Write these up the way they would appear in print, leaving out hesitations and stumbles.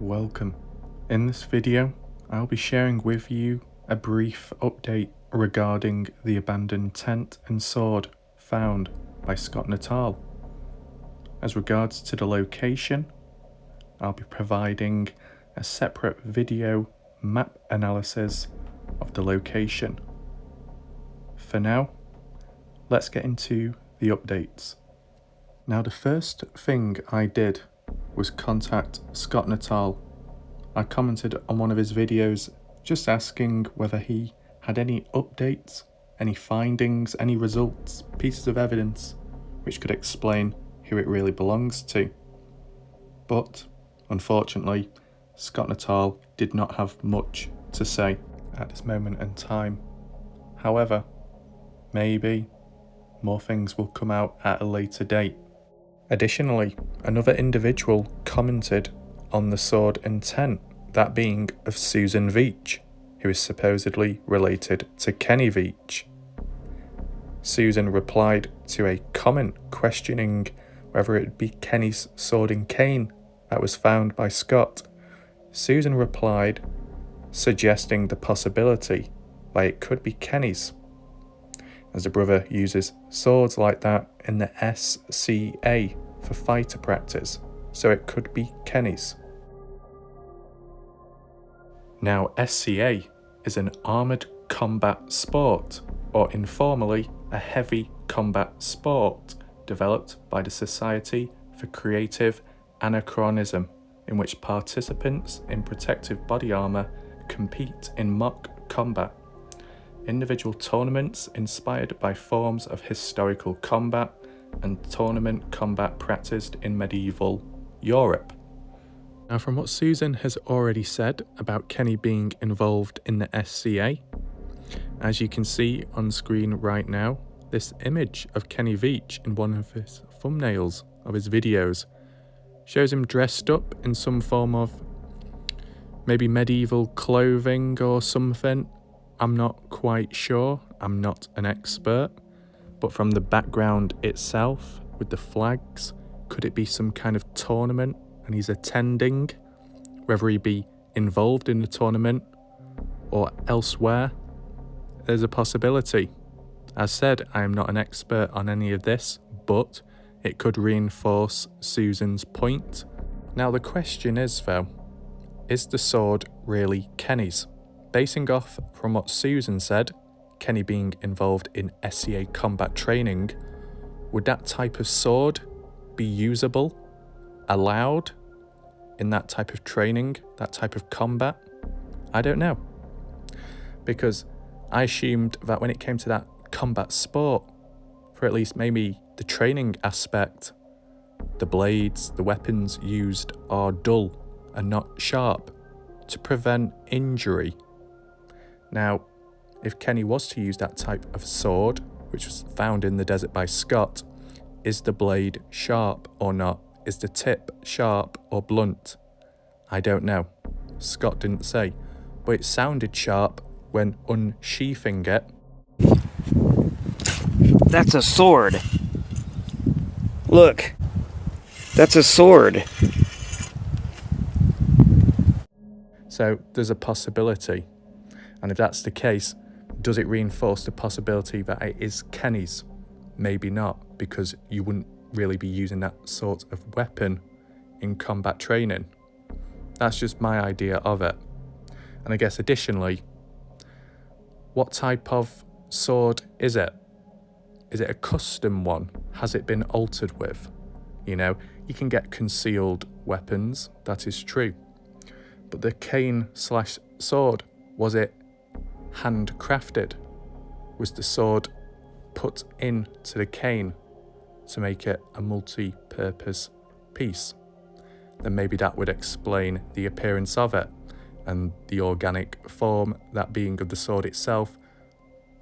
Welcome. In this video, I'll be sharing with you a brief update regarding the abandoned tent and sword found by Scott Natal. As regards to the location, I'll be providing a separate video map analysis of the location. For now, let's get into the updates. Now, the first thing I did was contact Scott Natal. I commented on one of his videos just asking whether he had any updates, any findings, any results, pieces of evidence which could explain who it really belongs to. But unfortunately, Scott Natal did not have much to say at this moment in time. However, maybe more things will come out at a later date. Additionally, another individual commented on the sword and tent, that being of Susan Veach, who is supposedly related to Kenny Veach. Susan replied to a comment questioning whether it be Kenny's sword and cane that was found by Scott. Susan replied, suggesting the possibility that it could be Kenny's, as the brother uses swords like that in the SCA for fighter practice, so it could be Kenny's. Now, SCA is an armoured combat sport, or informally, a heavy combat sport developed by the Society for Creative Anachronism, in which participants in protective body armour compete in mock combat. Individual tournaments inspired by forms of historical combat and tournament combat practiced in medieval Europe. Now, from what Susan has already said about Kenny being involved in the SCA, as you can see on screen right now, this image of Kenny Veach in one of his thumbnails of his videos shows him dressed up in some form of maybe medieval clothing or something. I'm not quite sure, I'm not an expert, but from the background itself with the flags, could it be some kind of tournament and he's attending, whether he be involved in the tournament or elsewhere? There's a possibility. As said, I am not an expert on any of this, but it could reinforce Susan's point. Now the question is though, is the sword really Kenny's? Basing off from what Susan said, Kenny being involved in SCA combat training, would that type of sword be usable, allowed in that type of training, that type of combat? I don't know. Because I assumed that when it came to that combat sport, for at least maybe the training aspect, the blades, the weapons used are dull and not sharp to prevent injury. Now, if Kenny was to use that type of sword, which was found in the desert by Scott, is the blade sharp or not? Is the tip sharp or blunt? I don't know. Scott didn't say, but it sounded sharp when unsheathing it. That's a sword. Look, that's a sword. So there's a possibility. And if that's the case, does it reinforce the possibility that it is Kenny's? Maybe not, because you wouldn't really be using that sort of weapon in combat training. That's just my idea of it. And I guess additionally, what type of sword is it? Is it a custom one? Has it been altered with? You know, you can get concealed weapons, that is true. But the cane/sword, was it handcrafted? Was the sword put into the cane to make it a multi-purpose piece? Then maybe that would explain the appearance of it and the organic form, that being of the sword itself,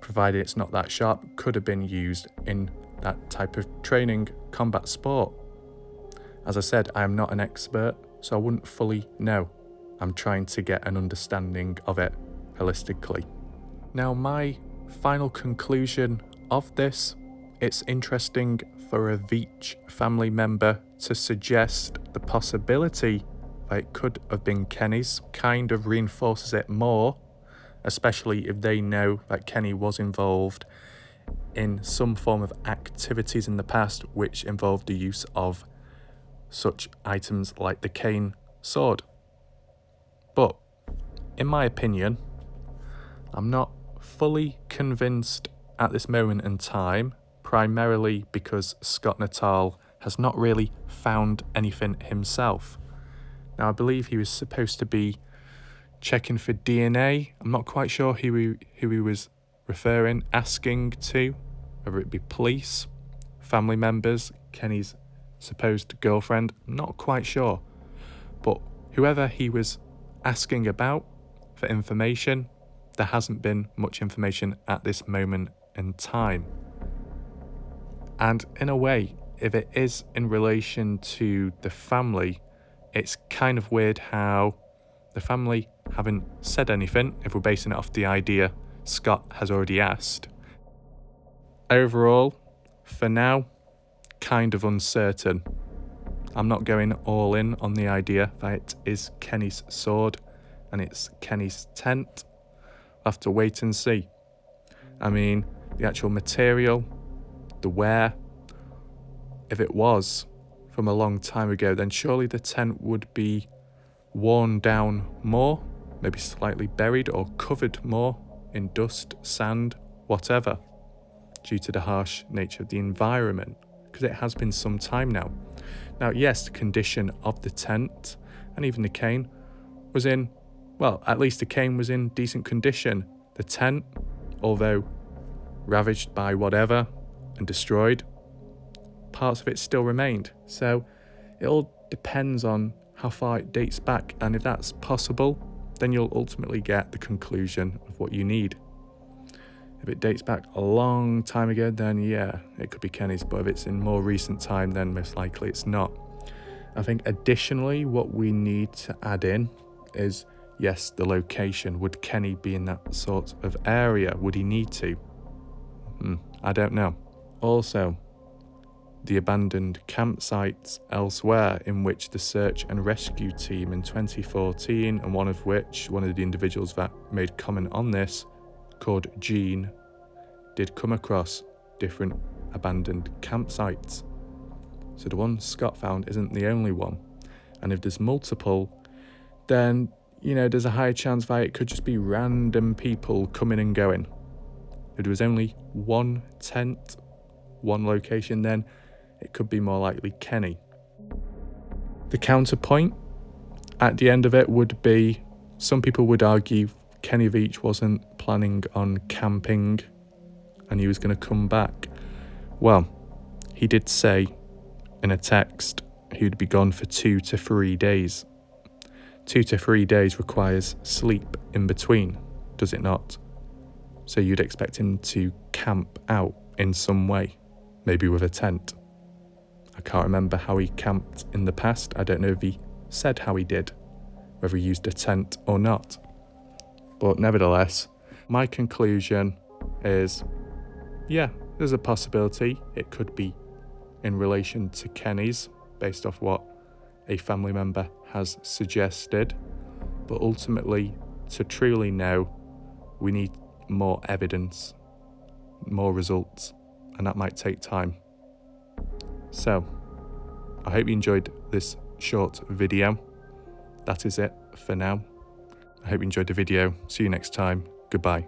provided it's not that sharp, could have been used in that type of training combat sport. As I said, I am not an expert, so I wouldn't fully know. I'm trying to get an understanding of it holistically. Now, my final conclusion of this, it's interesting for a Veach family member to suggest the possibility that it could have been Kenny's kind of reinforces it more, especially if they know that Kenny was involved in some form of activities in the past which involved the use of such items like the cane sword. But in my opinion, I'm not fully convinced at this moment in time, primarily because Scott Natal has not really found anything himself. Now, I believe he was supposed to be checking for DNA. I'm not quite sure who he was asking to, whether it be police, family members, Kenny's supposed girlfriend. I'm not quite sure. But whoever he was asking about for information, there hasn't been much information at this moment in time. And in a way, if it is in relation to the family, it's kind of weird how the family haven't said anything if we're basing it off the idea Scott has already asked. Overall, for now, kind of uncertain. I'm not going all in on the idea that it is Kenny's sword and it's Kenny's tent. We'll have to wait and see. I mean, the actual material, the wear, if it was from a long time ago, then surely the tent would be worn down more, maybe slightly buried or covered more in dust, sand, whatever, due to the harsh nature of the environment, because it has been some time now. Now, yes, the condition of the tent and even the cane was in, well, at least the cane was in decent condition. The tent, although ravaged by whatever and destroyed, parts of it still remained. So it all depends on how far it dates back, and if that's possible, then you'll ultimately get the conclusion of what you need. If it dates back a long time ago, then yeah, it could be Kenny's, but if it's in more recent time, then most likely it's not. I think additionally, what we need to add in is, yes, the location. Would Kenny be in that sort of area? Would he need to? I don't know. Also, the abandoned campsites elsewhere in which the search and rescue team in 2014, and one of the individuals that made comment on this, called Gene, did come across different abandoned campsites. So the one Scott found isn't the only one. And if there's multiple, then, there's a high chance that it could just be random people coming and going. If there was only one tent, one location, then it could be more likely Kenny. The counterpoint at the end of it would be, some people would argue Kenny Veach wasn't planning on camping and he was going to come back. Well, he did say in a text he'd be gone for 2 to 3 days. 2 to 3 days requires sleep in between, does it not? So you'd expect him to camp out in some way, maybe with a tent. I can't remember how he camped in the past. I don't know if he said how he did, whether he used a tent or not. But nevertheless, my conclusion is, yeah, there's a possibility it could be in relation to Kenny's, based off what a family member has suggested. But ultimately, to truly know, we need more evidence, more results, and that might take time. So, I hope you enjoyed this short video. That is it for now. I hope you enjoyed the video. See you next time. Goodbye.